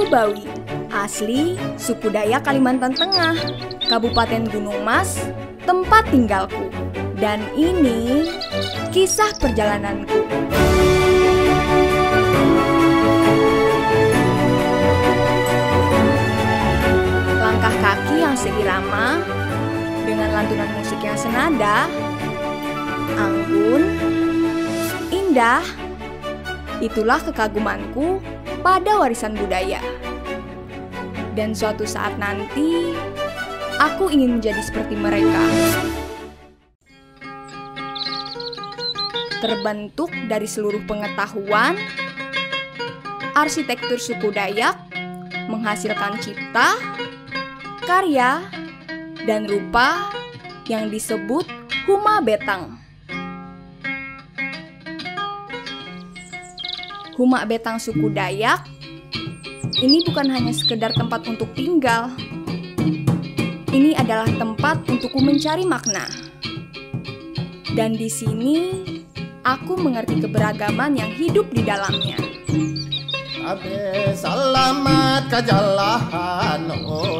Bawi, asli suku Dayak Kalimantan Tengah, Kabupaten Gunung Mas, tempat tinggalku. Dan ini kisah perjalananku. Langkah kaki yang seirama, dengan lantunan musik yang senada, anggun, indah, itulah kekagumanku pada warisan budaya. Dan suatu saat nanti, aku ingin menjadi seperti mereka. Terbentuk dari seluruh pengetahuan, arsitektur suku Dayak menghasilkan cipta, karya, dan rupa yang disebut Huma Betang. Huma Betang suku Dayak ini bukan hanya sekedar tempat untuk tinggal. Ini adalah tempat untukku mencari makna. Dan di sini aku mengerti keberagaman yang hidup di dalamnya.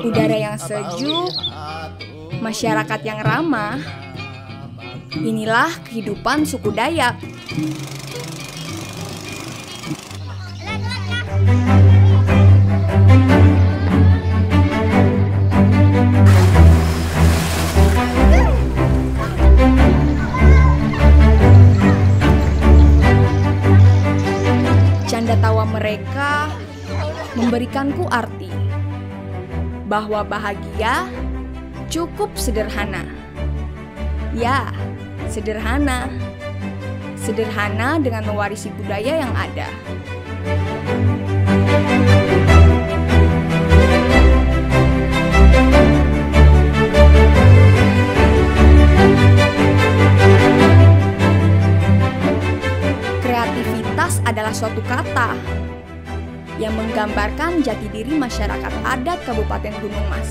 Udara yang sejuk, masyarakat yang ramah. Inilah kehidupan suku Dayak. Canda tawa mereka memberikanku arti bahwa bahagia cukup sederhana. Ya, sederhana. Sederhana dengan mewarisi budaya yang ada. Kreativitas adalah suatu kata yang menggambarkan jati diri masyarakat adat Kabupaten Gunung Mas,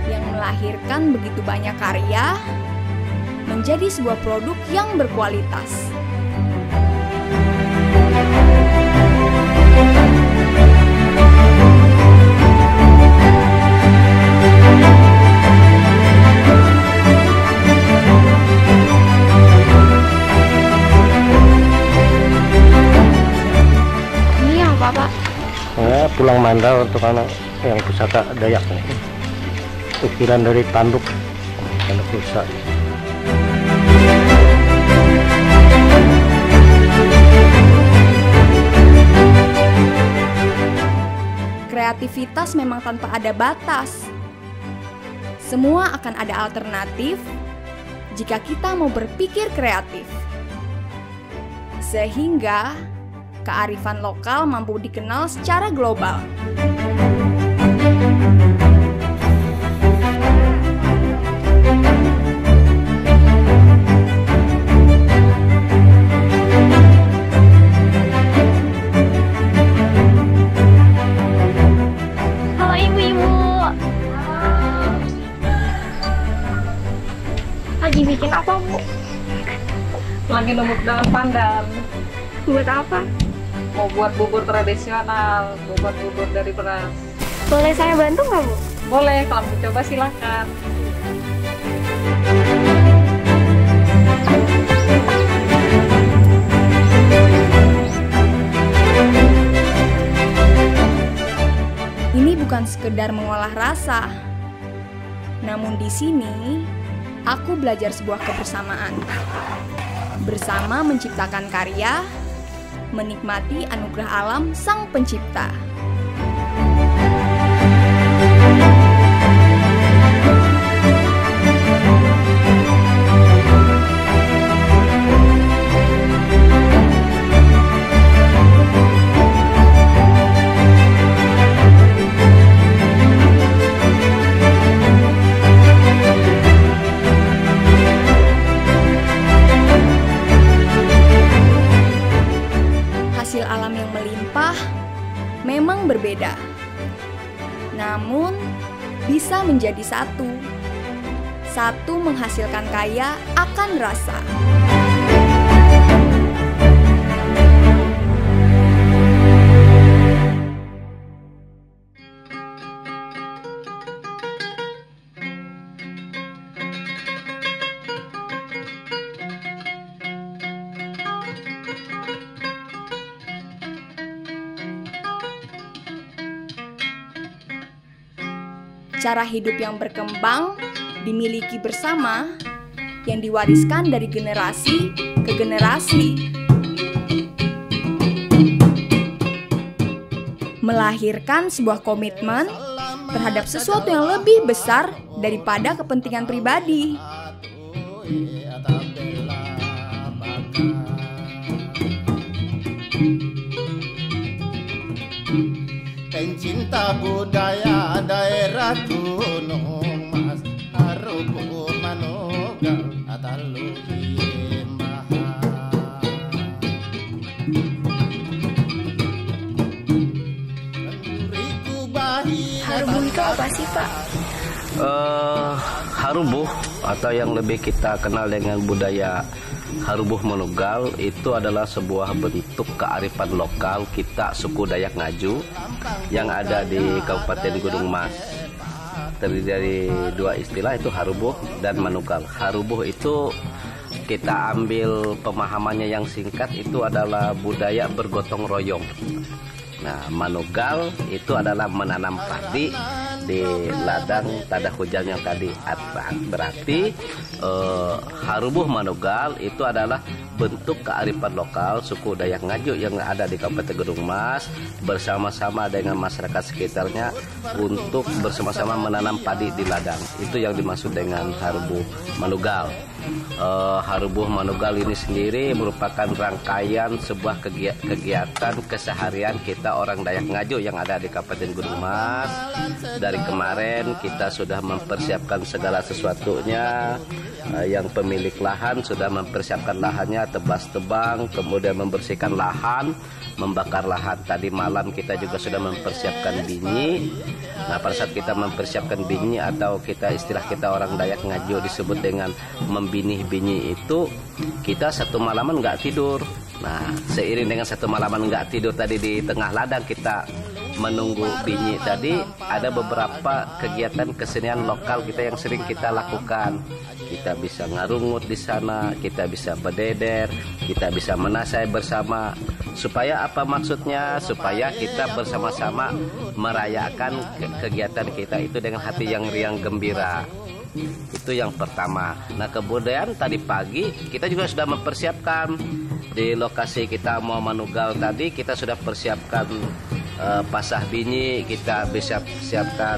yang melahirkan begitu banyak karya menjadi sebuah produk yang berkualitas. Pulang mandau untuk anak yang pusaka Dayak. Ukiran dari tanduk rusa. Kreativitas memang tanpa ada batas. Semua akan ada alternatif jika kita mau berpikir kreatif. Sehingga kearifan lokal mampu dikenal secara global. Halo ibu-ibu. Lagi bikin apa, Bu? Lagi numbuk daun pandan. Buat apa? Mau buat bubur tradisional, bubur dari beras. Boleh saya bantu nggak, Bu? Boleh, kalau mau coba silakan. Ini bukan sekedar mengolah rasa, namun di sini aku belajar sebuah kebersamaan. Bersama menciptakan karya, menikmati anugerah alam Sang Pencipta. Hasil alam yang melimpah memang berbeda, namun bisa menjadi satu. Satu menghasilkan kaya akan rasa. cara hidup yang berkembang, dimiliki bersama, yang diwariskan dari generasi ke generasi. Melahirkan sebuah komitmen terhadap sesuatu yang lebih besar daripada kepentingan pribadi. Pencinta budaya daerah Gunung Mas, Harubu Manugal Atalu Harubu itu apa sih, Pak? Harubuh atau yang lebih kita kenal dengan budaya Harubuh Manugal itu adalah sebuah bentuk kearifan lokal kita suku Dayak Ngaju yang ada di Kabupaten Gunung Mas. Terdiri dari dua istilah, itu Harubuh dan Manugal. Harubuh itu kita ambil pemahamannya yang singkat, itu adalah budaya bergotong royong. Nah, Manugal itu adalah menanam padi di ladang tada hujan yang tadi. Berarti Harubuh Manugal itu adalah bentuk kearifan lokal suku Dayak Ngaju yang ada di Kabupaten Gunung Mas bersama-sama dengan masyarakat sekitarnya untuk bersama-sama menanam padi di ladang. Itu yang dimaksud dengan Harubuh Manugal. Harubuh Manugal ini sendiri merupakan rangkaian sebuah kegiatan keseharian kita orang Dayak Ngaju yang ada di Kabupaten Gunung Mas. Dari kemarin kita sudah mempersiapkan segala sesuatunya. Yang pemilik lahan sudah mempersiapkan lahannya, tebas-tebang, kemudian membersihkan lahan, membakar lahan. Tadi malam kita juga sudah mempersiapkan binyi. Nah, pada saat kita mempersiapkan binyi atau istilah kita orang Dayak Ngaju disebut dengan membinih binyi itu, kita satu malaman nggak tidur. Nah, seiring dengan satu malaman nggak tidur tadi di tengah ladang kita menunggu binyi tadi, ada beberapa kegiatan kesenian lokal kita yang sering kita lakukan. Kita bisa ngarungut di sana, kita bisa bededer, kita bisa menasai bersama. Supaya apa maksudnya? Supaya kita bersama-sama merayakan kegiatan kita itu dengan hati yang riang gembira. Itu yang pertama. Nah, kemudian tadi pagi kita juga sudah mempersiapkan di lokasi kita mau Manugal tadi, kita sudah persiapkan pasah binyi, kita bisa siapkan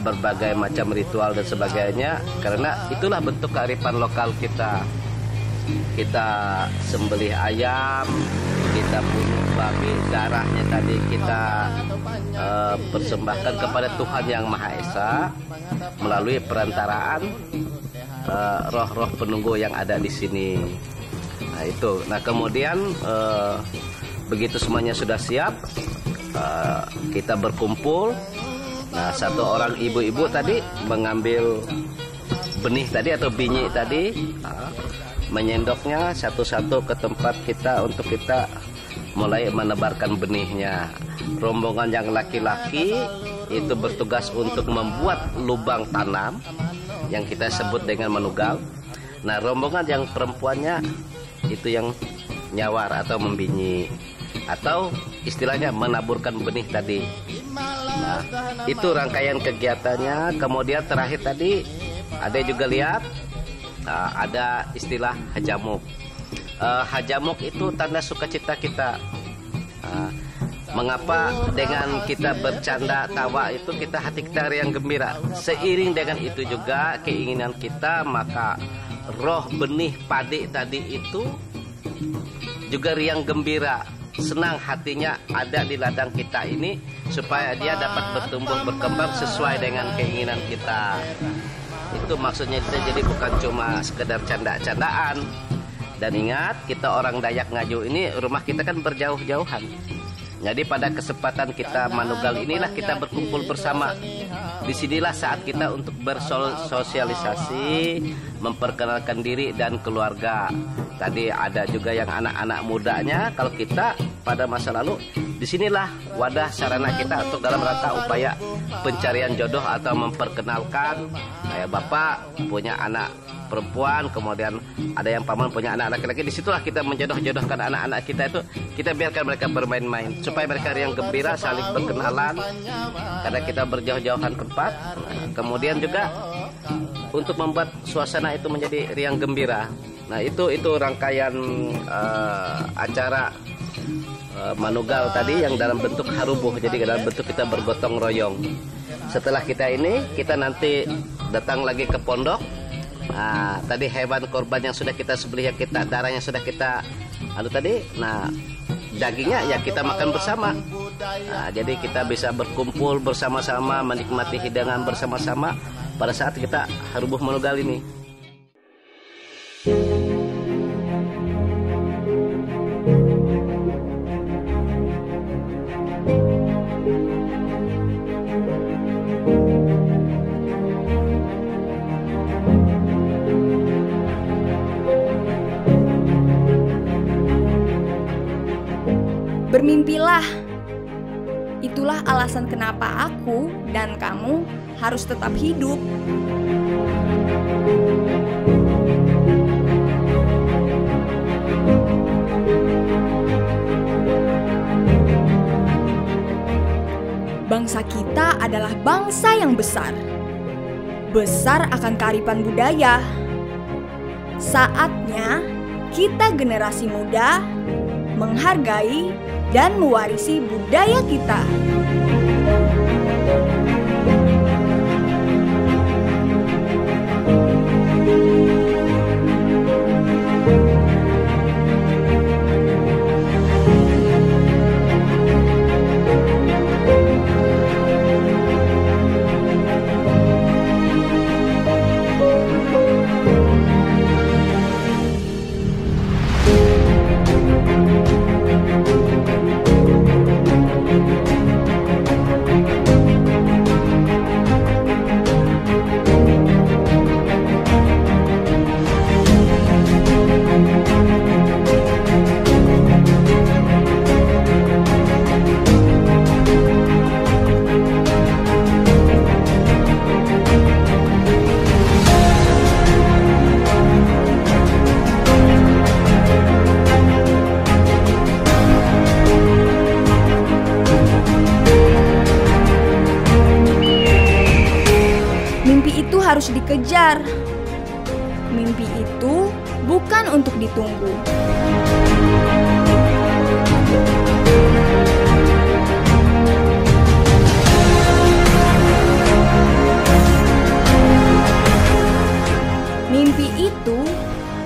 berbagai macam ritual dan sebagainya, karena itulah bentuk kearifan lokal kita. Kita sembelih ayam, kita bunuh babi, darahnya tadi kita persembahkan kepada Tuhan Yang Maha Esa melalui perantaraan roh-roh penunggu yang ada di sini. Nah, itu. Nah, kemudian begitu semuanya sudah siap, kita berkumpul. Nah, satu orang ibu-ibu tadi mengambil benih tadi atau binyi tadi, menyendoknya satu-satu ke tempat kita untuk kita mulai menebarkan benihnya. Rombongan yang laki-laki itu bertugas untuk membuat lubang tanam yang kita sebut dengan Manugal. Nah, rombongan yang perempuannya itu yang nyawar atau membinyi, atau istilahnya menaburkan benih tadi. Nah, itu rangkaian kegiatannya. Kemudian terakhir tadi ada juga lihat ada istilah hajamuk. Hajamuk itu tanda sukacita kita. Mengapa dengan kita bercanda tawa itu kita hati kita riang gembira. Seiring dengan itu juga keinginan kita, maka roh benih padi tadi itu juga riang gembira, senang hatinya ada di ladang kita ini supaya dia dapat bertumbuh berkembang sesuai dengan keinginan kita. Itu maksudnya, kita jadi bukan cuma sekedar canda-candaan. Dan ingat, kita orang Dayak Ngaju ini rumah kita kan berjauh-jauhan. Jadi pada kesempatan kita Manugal inilah kita berkumpul bersama. Disinilah saat kita untuk bersosialisasi, memperkenalkan diri dan keluarga. Tadi ada juga yang anak-anak mudanya. Kalau kita pada masa lalu, disinilah wadah sarana kita untuk dalam rangka upaya pencarian jodoh atau memperkenalkan. Kayak Bapak punya anak perempuan, kemudian ada yang paman punya anak laki-laki. Disitulah kita menjodoh-jodohkan anak-anak kita itu, kita biarkan mereka bermain-main supaya mereka riang gembira, saling berkenalan karena kita berjauh-jauhan tempat. Kemudian juga untuk membuat suasana itu menjadi riang gembira. Nah itu rangkaian acara manugal tadi yang dalam bentuk harubuh, jadi dalam bentuk kita bergotong royong. Setelah kita ini, kita nanti datang lagi ke pondok. Nah, tadi hewan korban yang sudah kita sembelih, darahnya sudah kita nah dagingnya ya kita makan bersama. Nah, jadi kita bisa berkumpul bersama-sama, menikmati hidangan bersama-sama pada saat kita harubuh manugal ini. Bermimpilah. Itulah alasan kenapa aku dan kamu harus tetap hidup. Bangsa kita adalah bangsa yang besar. Besar akan kearifan budaya. Saatnya kita generasi muda menghargai dan mewarisi budaya kita. Mimpi itu harus dikejar. Mimpi itu bukan untuk ditunggu. Mimpi itu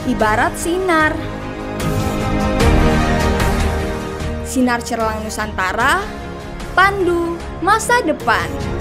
ibarat sinar. Sinar cerlang Nusantara, pandu masa depan.